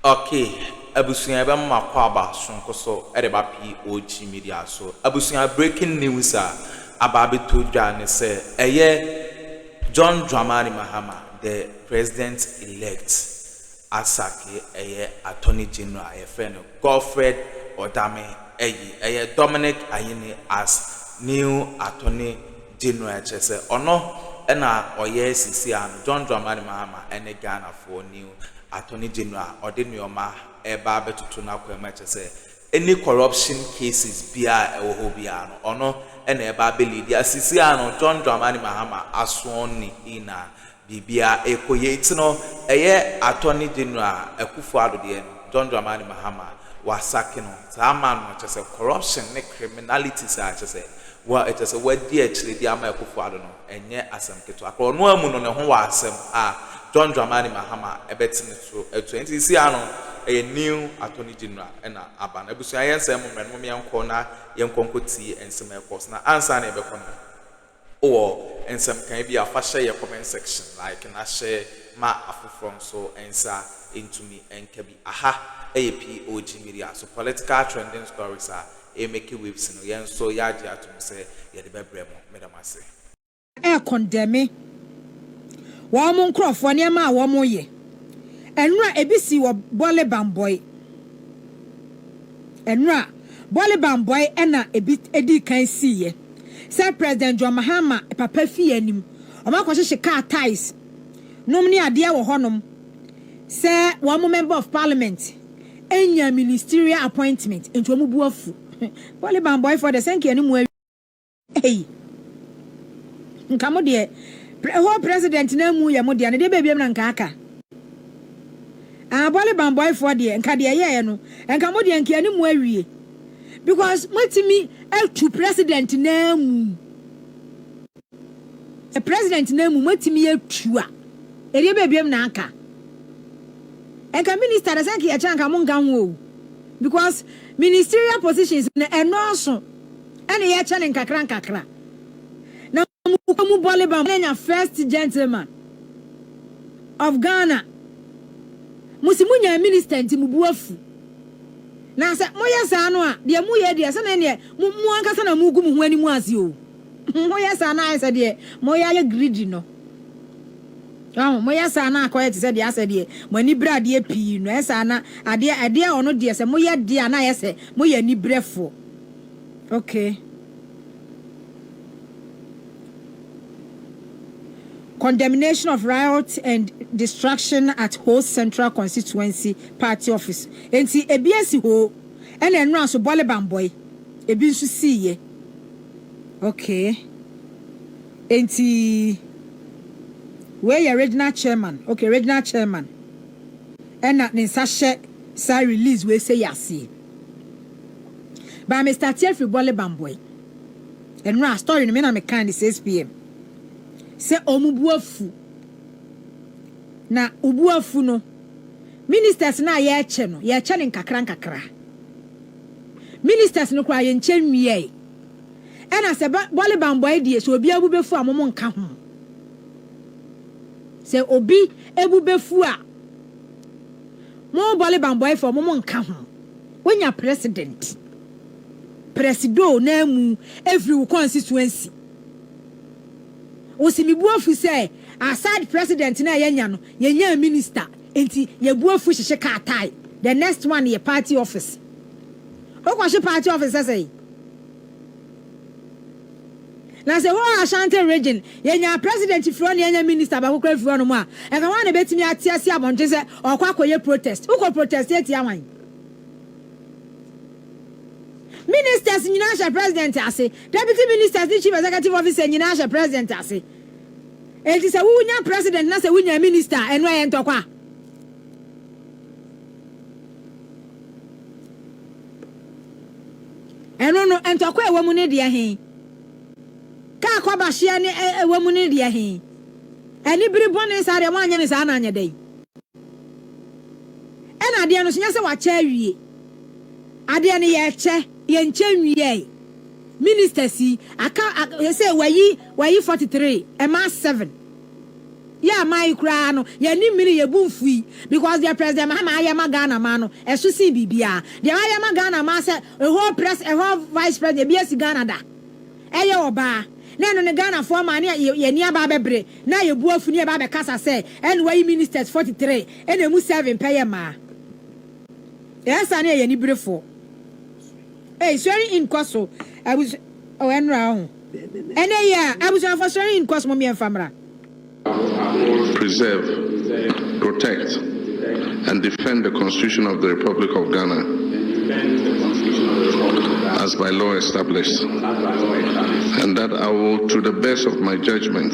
Okay, abusunya ba makwaba sonko so edeba POG Media so abusunya breaking news about dwa ne say John Dramani Mahama, the president-elect, Asake, Attorney General, a friend of Godfred, Odame, Dominic Ayini as new Attorney General. Chese ono ena CC and John Dramani Mahama and Ghana for new Attorney General or the new ma eba betutu na kwema chese any corruption cases bia ewohobiano ono ena eba belidi CC and John Dramani Mahama aswon ina bibia ekoye itino Attorney General Akuffo Addo de John Dramani Mahama wasake no zaman no chese corruption ne criminality sa chese wa chese wadi actually di ama Akuffo Addo no enye asem keto akro no amu no ne ho wa asem John Dramani Mahama ebetine through 20 see ano a new Attorney General ena aban ebusu ayensem mmenu me yanko na yenkonkoti ensem ekos na answer na ebekono o ensem kan bi afa share your comment section like na share ma afufrom so ensa into me enkabi aha POG Media so political trending stories are make waves no yen so yaji atum say ye de bebremo medamase condemn wa mo nkrofo ne ma wa mo ye enra ebisi wo bole bamboy enra bole bamboy ena edi kan siye say President John Mahama papa fi anim o ma ko hye car ties nom ni ade wo honom say one member of parliament enya ministerial appointment ento mu buafu bole bamboy for the senke anim wa hey nkamo de whole president na mu ya modia ne de bebiem na nka aka bole bamboy for de nka de ye no nka modia nka ani mu awie because matimi to president na mu a president na mu matimi atu a e de bebiem na aka nka minister da sanka ya chanka mo nka ho because ministerial positions na enoso ene ye chane nkakra Mukamu Bolibam, first gentleman of Ghana. Musimunya minister nti mubuafu. Na se moya sa no a de moya de se na ne mu ankasa na mugu mu ani mu ase o. Moya sa na ase de moya ye greedy no. Moya sa na akoye te se de ase de mani bra de pi no esa na ade ono de se moya de na ye se moya ni brefo. Okay. Condemnation of riot and destruction at Ho Central Constituency Party Office. Enti ebiesi ho ene enra so bole bamboy ebi nso siye. Okay. Enti where your regional chairman. Okay, regional chairman. Ena ninsa she sa release we say yasi. Ba Mr. Tiefi bole bamboy. Enra story no me na me kan 6 p.m. Se omubuafu na ubuafu no ministers na ye eche no ye eche nkakra ministers no kwa ye nche nwie ena se bole bamboy die so obi abubefu amomo nka ho se obi ebubefu a mo bole bamboy for amomo nka ho wonya president presido na mu every constituency Osimi buafu say aside president na yenya no yenya minister enti ye buafu hye ka tai the next one ye party office okwa party office say na say ho Ashanti region yenya president fro na yenya minister ba kokra fro no mu a e ka wan na betimi atiase abonje say okwa akoye protest uko protest eti awan ministers nyina sha president ase deputy ministers the chief executive officer nyina sha president ase enti se wunya president na se wunya minister eno ye ntokwa eno no ntokwa ewo mu ne de he ka kwa ba hia ne ewo mu ne de he ani biri bone sa de wanya ne sa na anya dai ena de no so nya se wa cha awie ade ne ye che ye nche minister si aka say wayi 43 ema 7 Yeah, my crown, ya ni mini ye bufui because the president Mahama ayama Ghana mano, esu si bibia. The ayama Ghana man say a whole press, a whole vice president, BS Ghana da. Eyo oba. Neno ne Ghana for man ye ni aba bebre. Na ye buafu ni aba be kasa say, and way ministers 43, and emu 7 pay ma. Yes, ane ye ni brefo. Hey, swearing in Koso. I was and round. And yeah, I was for swearing in Koso mommy and famra. Preserve, protect, and defend the Constitution of the Republic of Ghana as by law established, and that I will, to the best of my judgment,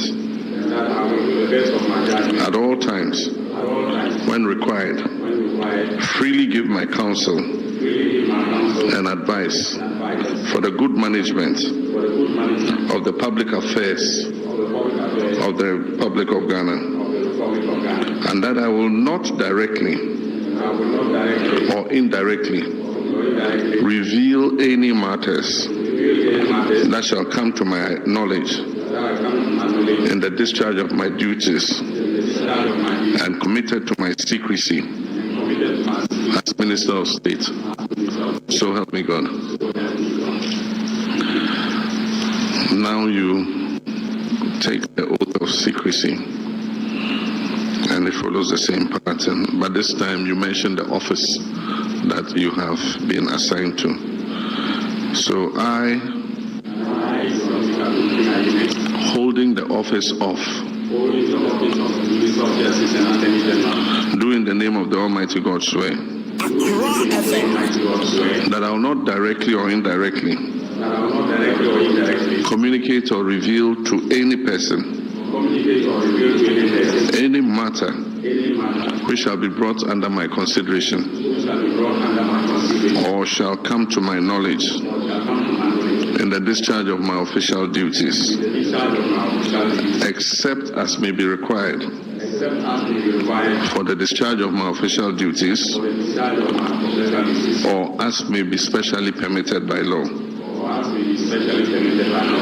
at all times, when required, freely give my counsel and advice for the good management of the public affairs of the Republic of Ghana, and that I will not directly or indirectly reveal any matters that shall come to my knowledge in the discharge of my duties and committed to my secrecy as Minister of State. So help me God. Now you take the oath of secrecy, and it follows the same pattern, but this time you mention the office that you have been assigned to. So I, holding the office of, do in the name of the Almighty God swear that I will not directly or indirectly communicate or reveal to any person any matter which shall be brought under my consideration or shall come to my knowledge in the discharge of my official duties, except as may be required for the discharge of my official duties or as may be specially permitted by law.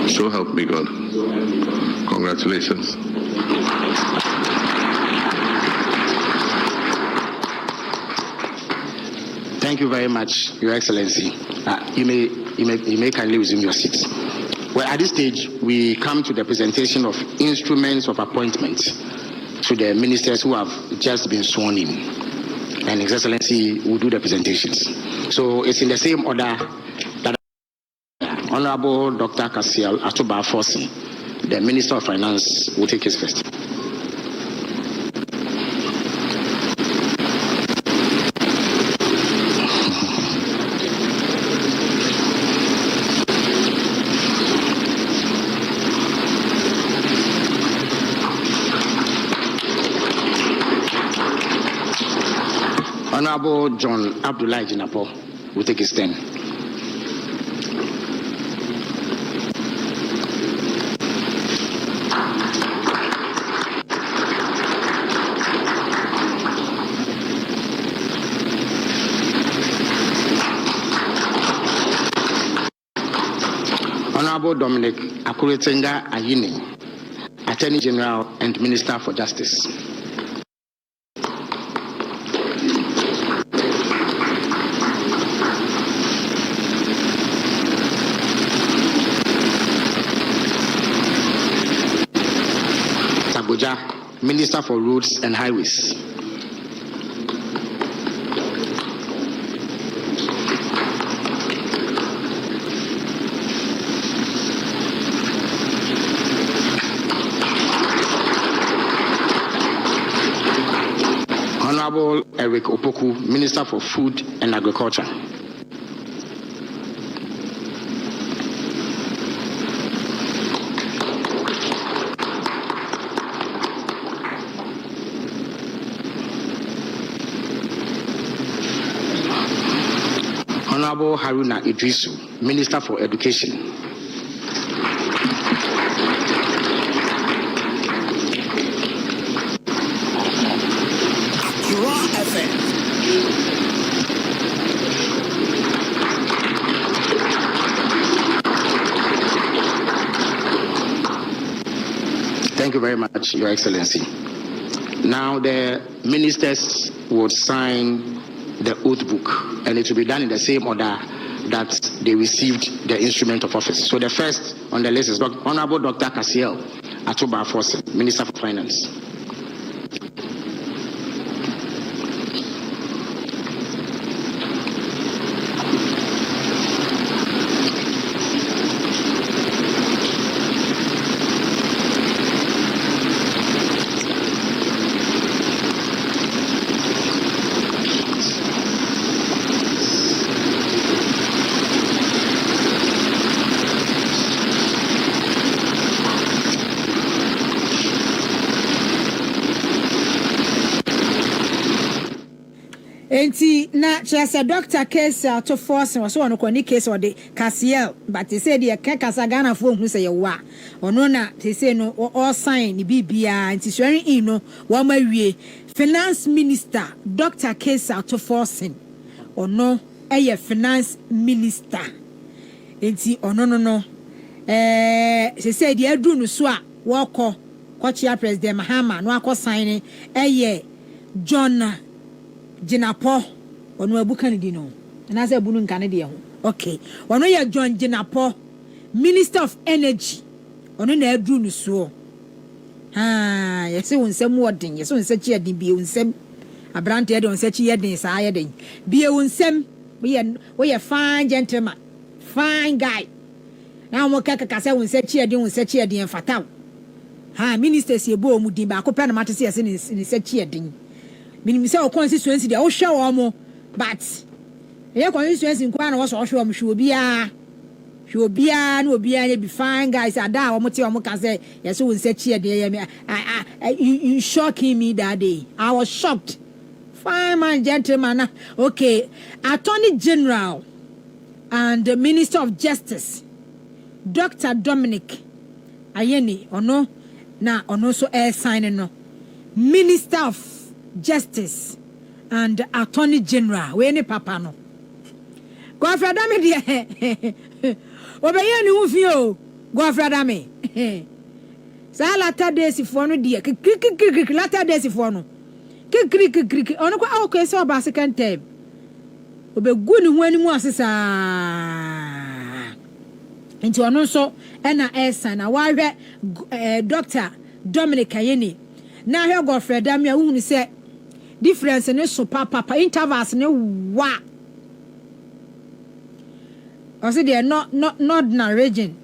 So help me God. Congratulations. Thank you very much, Your Excellency. You may kindly resume your seats. Well, at this stage, we come to the presentation of instruments of appointment to the ministers who have just been sworn in. And His Excellency will do the presentations. So it's in the same order that Honorable Dr. Kasiel Atuba Fosi, the Minister of Finance, will take his first. Honorable John Abdullahi Jinapo will take his turn. Honorable Dominic Akuretenga Ayini, Attorney General and Minister for Justice. Minister for Roads and Highways. Honorable Eric Opoku, Minister for Food and Agriculture. Honorable Haruna Idrisu, Minister for Education. Thank you very much, Your Excellency. Now the ministers would sign the oath book, and it will be done in the same order that they received the instrument of office. So the first on the list is Honorable Dr. Kasiel Atuba-Forson, Minister for Finance. Enti na chese Dr. Case to force was one ko ni case or the Casiel, but they say the kasa Ghana fo hu say ye wa ono na they say no all sign ni bibia enti swere in no wa ma wie finance minister Dr. Case to forcing ono eye finance minister enti ono no they say the adu no so a wo ko chia president Mahama no akọ sign eye John Jinapo onu abuka ni di no na say bunu nka ne de ho okay onu ye John Jinapo Minister of Energy onu na adru no so yesi wonsem wodin yesi wonse chi adin bi wonsem abrante de wonse chi yedin saa yedin bi wonsem we ye fine gentleman fine guy na mo kaka say wonse chi adin fataw minister si ebo mu din ba ko pe na mate se yesi ni se chi adin minim say o constituency dey o hwe wo mo but e constituency nkwa na wo so hwe wo mo hwe obia na obia dey be fine guys ada wo mo te wo mo ka say yes we say chia dey you shocking me that day. I was shocked. Fine man, gentleman. Okay, Attorney General and the Minister of Justice Dr. Dominic Ayeni ono na ono so signing no Minister of Justice and Attorney General we ni papa no Godfred Adame de obeye ni hu fi o Godfred Adame sa latter days for no de krik latter days for no krik ono ko akọ se oba second term obegu ni hu animu asesa nti ono so na esa na wa hwe Dr. Dominic Ayeni na hwe Godfred Adame a hu ni se difference ne so papa intervals ne wa I say they are not na region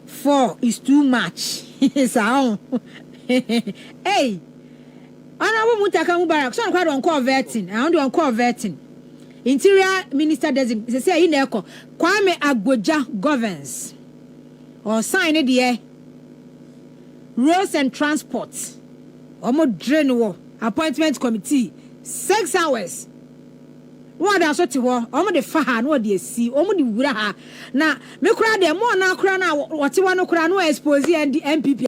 4 is too much so hey honorable Mutaka Mubarak so kwa don converting I don converting interior minister designate say he na eko Kwame Agboja governs or sign there roads and transport omo drain wo appointment committee 6 hours. What are so to omo de fa ha no de si omo de wura ha na me kura de mo na kura na wote wa no kura no expose and the MPP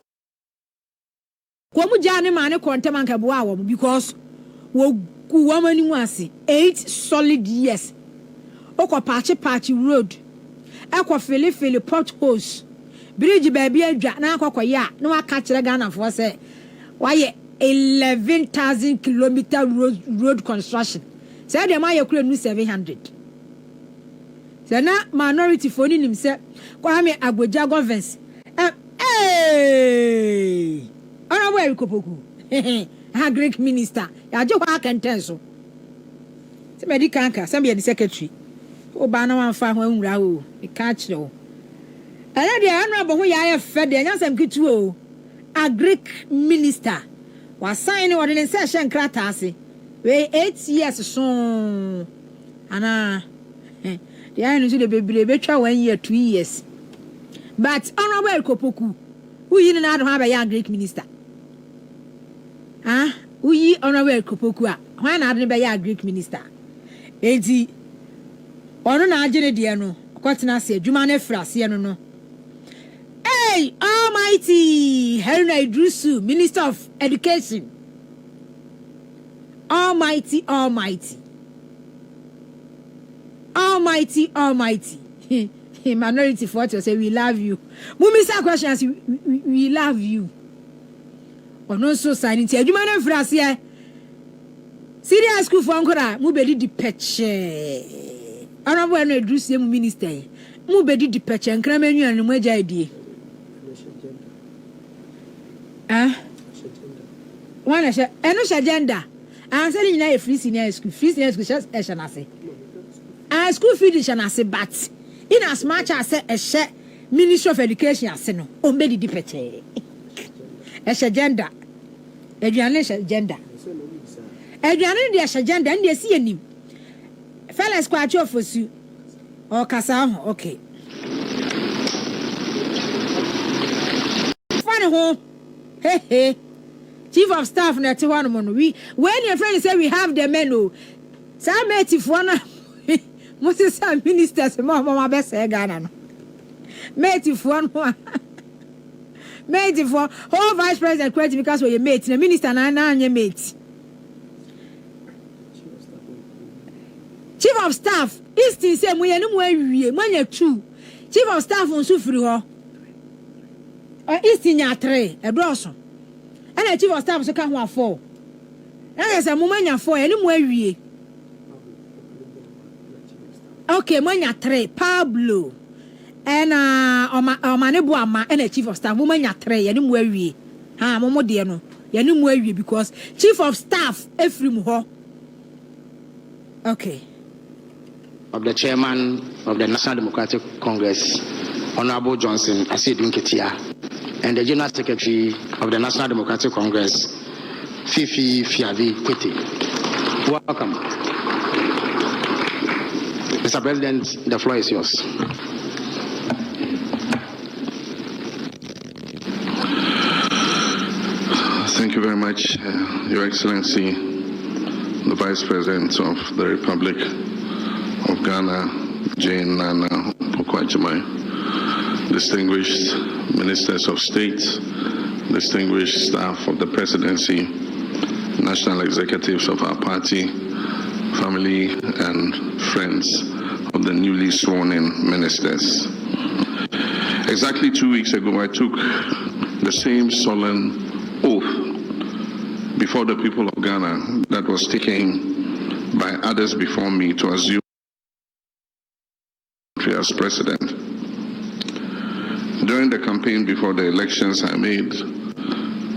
ko mu ja ne ma ne kontem anka bo a wo because wo ku wo mani mu ase 8 solid years okọ patch road ekọ fele potholes bridge baby adwa na akọkọ ya na waka kire Ghana for say why 11,000 kilometer road construction. Say dem aye kure nu 700. Say na minority phone nim say Kwame Agboja governs. Honorable Erikopoku. Ha Greek minister. Ya je kwa kenten so. Say medical anka, say be the secretary. Oba na wan fa ho nwura o. E ka kire o. Ala de honorable ho ya ye fe de nyasam kitu o. A Greek minister was signing ordinance session kratase. We 8 years so ana the anu to the baby betwa 1 year 2 years but honorable Erikopoku who yi na do ha ba ya Greek minister who yi honorable Erikopoku a why na do ba ya Greek minister enti ono na agene de no kwatena se adwuma na frase no hey almighty Haruna Idrisu, Minister of Education. Almighty minority for to say we love you. Mumisa questions we love you. ono so sign nti adwuma na frase ya serious school for ankora mu bedi di peche honorable no edusie mu minister mu bedi di peche nkra manua no mu agya idie one sha eno sha agenda an say nyina e free senior school sha na say school fee sha na say but in as much as say Ministry of Education ase no o mbedi di peche agenda aduane agenda aduane di agenda ndi esi anim fellas kwa chofosu o kasa ho okay fane ho hey chief of staff na te one mo no we when your friend say we have the menu some mate for na Moses ministers mo be say Ghana no mate for no mate for whole vice president credit because we mate na minister na anya mate chief of staff Easton say mo ye no mo awie mo anya 2 chief of staff nso firi ho Easton nya 3 edoso ana chief of staff so ka ho 4 na say mo anya 4 ye no mo awie okay mo anya 3 Pablo and Omanebo ama and chief of staff mo anya 3 ye no mo awie ha mo de no ye no mo awie because chief of staff efrim ho okay of the chairman of the National Democratic Congress, Honorable Johnson Asidun Ketia, and the General Secretary of the National Democratic Congress, Fifi Fiavi Kwete. Welcome. Mr. President, the floor is yours. Thank you very much, Your Excellency, the Vice President of the Republic of Ghana, Jane Nana Okwajimai, distinguished ministers of state, distinguished staff of the presidency, national executives of our party, family and friends of the newly sworn in ministers. Exactly 2 weeks ago, I took the same solemn oath before the people of Ghana that was taken by others before me to assume as president. During the campaign before the elections, I made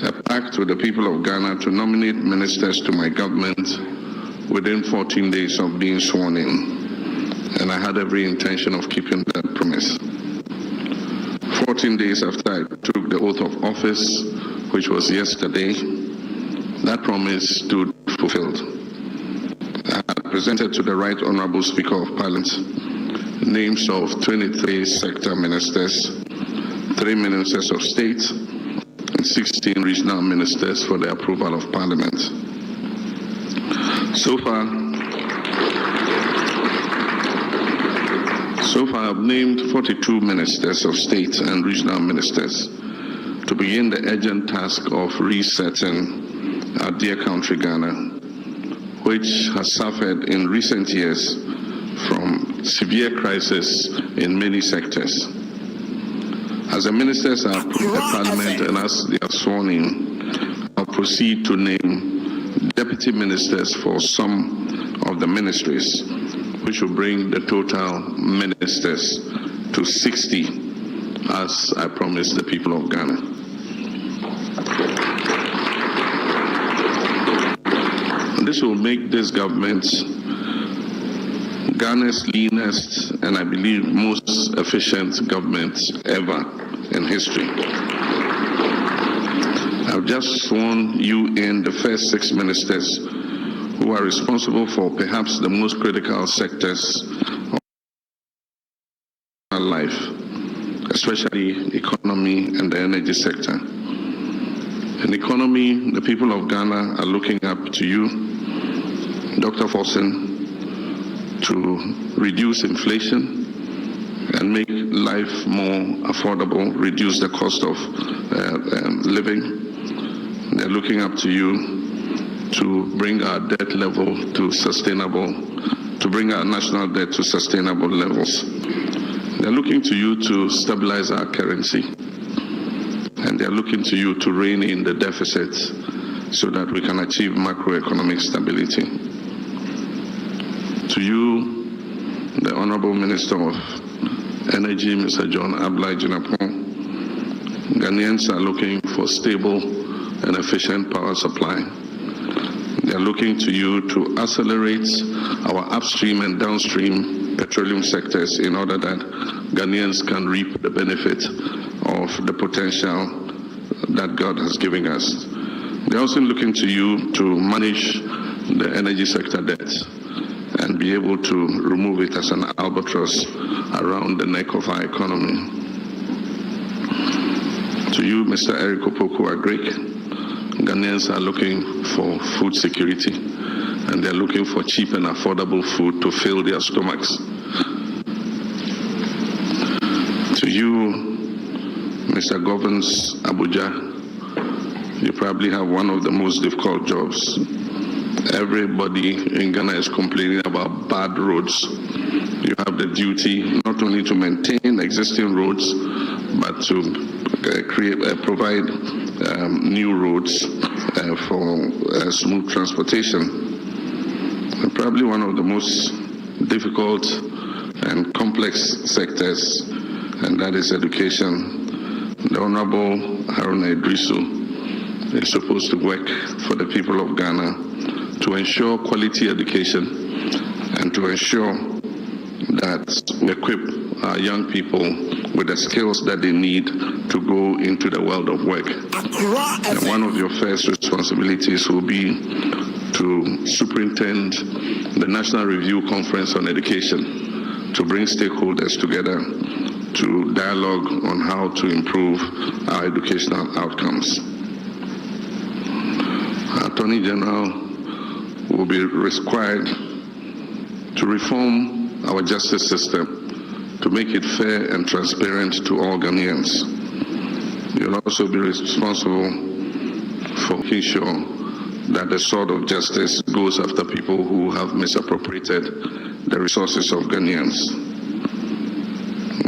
a pact with the people of Ghana to nominate ministers to my government within 14 days of being sworn in, and I had every intention of keeping that promise. 14 days after I took the oath of office, which was yesterday, that promise stood fulfilled. I had presented to the Right Honorable Speaker of Parliament names of 23 sector ministers, 3 ministers of state, and 16 regional ministers for the approval of Parliament. So far, I've named 42 ministers of state and regional ministers to begin the urgent task of resetting our dear country Ghana, which has suffered in recent years from severe crisis in many sectors. As the ministers are put in the Parliament and as they are sworn in, I'll proceed to name deputy ministers for some of the ministries, which will bring the total ministers to 60, as I promised the people of Ghana. And this will make this government Ghana's leanest and I believe most efficient government ever in history. I've just sworn you in the first 6 ministers who are responsible for perhaps the most critical sectors of our life, especially economy and the energy sector. In economy, the people of Ghana are looking up to you, Dr. Forsen, to reduce inflation and make life more affordable, reduce the cost of living. They're looking up to you to bring our debt level to sustainable, to bring our national debt to sustainable levels. They're looking to you to stabilize our currency. And they are looking to you to rein in the deficit so that we can achieve macroeconomic stability. To you, the Honorable Minister of Energy, Mr. John Ablai Jinapong, Ghanaians are looking for stable and efficient power supply. They are looking to you to accelerate our upstream and downstream petroleum sectors in order that Ghanaians can reap the benefit of the potential that God has given us. They are also looking to you to manage the energy sector debt and be able to remove it as an albatross around the neck of our economy. To you, Mr. Eric Opoku-Agric, Ghanaians are looking for food security, and they're looking for cheap and affordable food to fill their stomachs. To you, Mr. Govans Abuja, you probably have one of the most difficult jobs. Everybody in Ghana is complaining about bad roads. You have the duty not only to maintain existing roads, but to provide new roads for smooth transportation. And probably one of the most difficult and complex sectors, and that is education. The Honorable Haruna Idrisu is supposed to work for the people of Ghana to ensure quality education and to ensure that we equip our young people with the skills that they need to go into the world of work. And one of your first responsibilities will be to superintend the National Review Conference on Education, to bring stakeholders together to dialogue on how to improve our educational outcomes. Attorney General will be required to reform our justice system to make it fair and transparent to all Ghanaians. You'll also be responsible for making sure that the sword of justice goes after people who have misappropriated the resources of Ghanaians.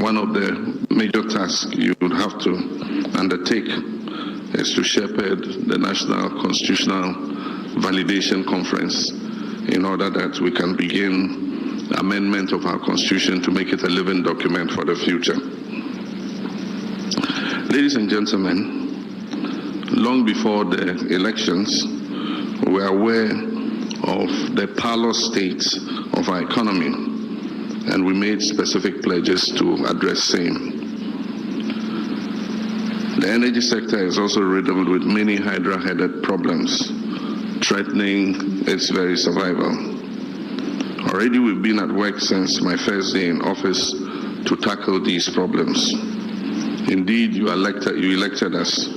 One of the major tasks you would have to undertake is to shepherd the National Constitutional Validation Conference in order that we can begin amendment of our constitution to make it a living document for the future. Ladies and gentlemen, long before the elections, we were aware of the parlous state of our economy, and we made specific pledges to address same. The energy sector is also riddled with many hydra-headed problems, threatening its very survival. Already we've been at work since my first day in office to tackle these problems. Indeed, you elected us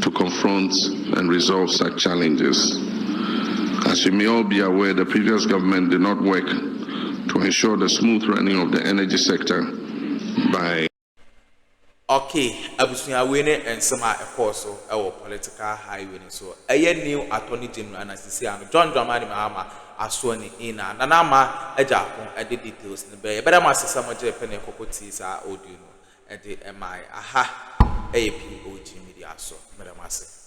to confront and resolve such challenges. As you may all be aware, the previous government did not work to ensure the smooth running of the energy sector by Okay, abusunya we ne ensema ekoso ewo political highway so eye new attorney general na sisi ano John Dramani Mahama aso ni ina na na ma eja ko ede details ne be bere ma sesa mo je pe ne kokoti sa audio no ede mai aha POG Media so bere ma se